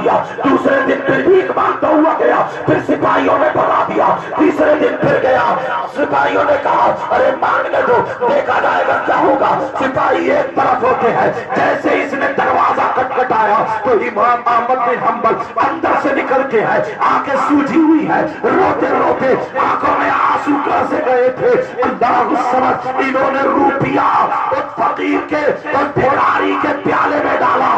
دیا، دوسرے دن پھر بھیک مانگتا ہوا گیا، پھر سپاہیوں نے بھگا دیا، تیسرے دن پھر گیا، سپاہیوں نے کہا ارے مانگنے دو دیکھا جائے گا کیا ہوگا۔ سپاہی ایک طرف ہوتے ہیں، جیسے اس نے دروازہ کٹکھٹایا تو امام احمد بن حنبل اندر سے نکلتے ہیں، آنکھیں سوجھی ہوئی ہے، روتے روتے آنکھوں میں آنسو سے گئے تھے۔ اللہ الصمد، انہوں نے روپیہ اس فقیر کے اس بھیڑاری کے پیالے میں ڈالا،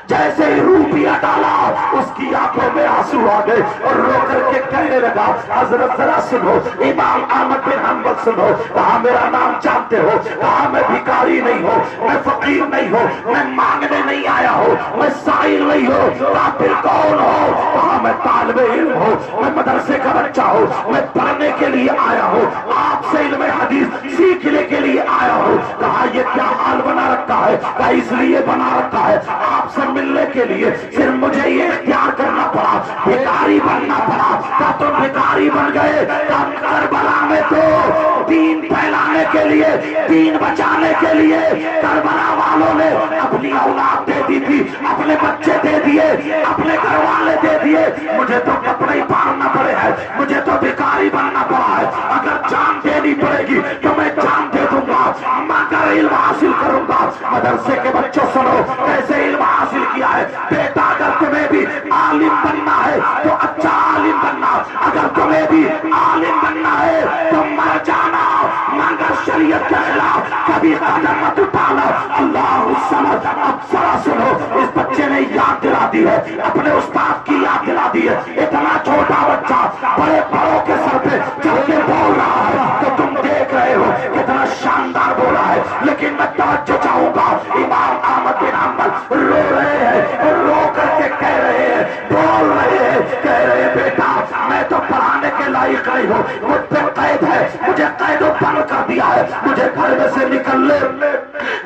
جیسے ہی روپیہ ڈالا اس کی آنکھوں میں آنسو آ گئے اور رو کر کے کہنے لگا حضرت ذرا سنو، امام احمد بن حنبل سنو، کہا میرا نام جانتے ہو؟ کہا میں بھکاری نہیں ہوں، میں فقیر نہیں ہوں، میں مانگنے نہیں آیا ہوں، میں سائل نہیں ہوں۔ کہا پھر کون ہو؟ کہا میں طالب علم ہوں، میں مدرسے کا بچہ ہوں، میں پڑھنے کے لیے آیا ہوں، آپ سے علم حدیث سیکھنے کے لیے آیا ہوں۔ کہا یہ کیا حال بنا رکھا ہے؟ کہا اس لیے بنا رکھا ہے آپ سے ملنے کے لیے صرف مجھے یہ اختیار کرنا پڑا، بھکاری بننا پڑا۔ کیا تم بھکاری بن گئے؟ کربلا میں تو دین پھیلانے کے لیے، دین بچانے کے لیے کربلا والوں نے اپنی اولاد دے دی تھی، اپنے بچے دے دیے، اپنے گھر والے دے دیے، مجھے تو کپڑے ہی پہننا پڑے ہیں، مجھے تو بھکاری بننا پڑا ہے۔ اگر جان دینی پڑے گی تو میں جان دے دوں گا مگر علم حاصل کروں گا۔ مدرسے کے بچوں سنو کیسے علم حاصل کیا ہے۔ بیٹا اگر تمہیں بھی عالم بننا ہے تو اچھا عالم بننا، اگر تمہیں بھی عالم بننا ہے تو مر جانا مگر شریعت کے خلاف کبھی قدم مت اٹھانا۔ اللہ الصمد۔ اب ذرا سنو، اس بچے نے یاد دلا دی ہے، اپنے استاد کی یاد دلا دی ہے۔ اتنا چھوٹا بچہ بڑے بڑوں کے سر پہ چڑھ کے بول رہا ہے تو تم دیکھ رہے ہو کتنا شاندار بولا ہے، لیکن میں توجہ چاہوں گا امام احمد بن حنبل رو رہے ہیں، رو کر کے کہہ رہے ہیں، بول رہے ہیں، کہہ رہے ہیں بیٹا میں تو پڑھانے کے لائق نہیں ہوں، مجھ پہ قید ہے، مجھے قید و بند کر دیا ہے، مجھے گھر میں سے نکلنے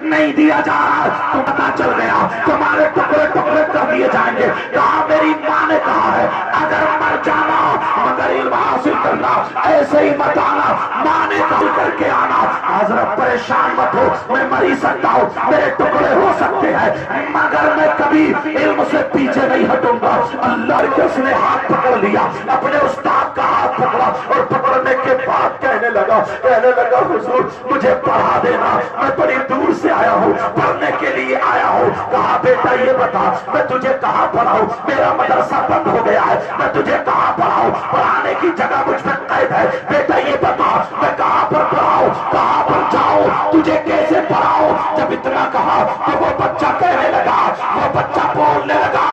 نہیں دیا جا رہا، تو پتا چل گیا تمہارے ٹکڑے ٹکڑے کر دیے جائیں گے۔ کہا میری ماں نے کہا ہے اگر مر جانا مگر علم حاصل کرنا، ایسے ہی مت آنا، ماں نے کل کر کے آنا۔ حضرت پریشان مت ہو، میں مر ہی سکتا ہوں، میرے ٹکڑے ہو سکتے ہیں مگر میں کبھی علم سے پیچھے نہیں ہٹوں گا۔ اللہ کے اس نے ہاتھ پکڑ لیا، اپنے استاد کا ہاتھ پکڑا اور پکڑنے کے بعد کہنے لگا حضور مجھے پڑھا دینا، میں بڑی دور سے آیا ہوں، پڑھنے کے لیے آیا ہوں۔ کہا بیٹا یہ بتا میں تجھے کہاں پڑھاؤں؟ میرا مدرسہ بند ہو گیا ہے، میں تجھے کہاں پڑھاؤں؟ پڑھانے کی جگہ مجھ پہ قید ہے، بیٹا یہ بتا میں کہاں پر پڑھاؤں، کہاں پر جاؤں، تجھے کیسے پڑھاؤں؟ جب اتنا کہا تو وہ بچہ کہنے لگا، وہ بچہ بولنے لگا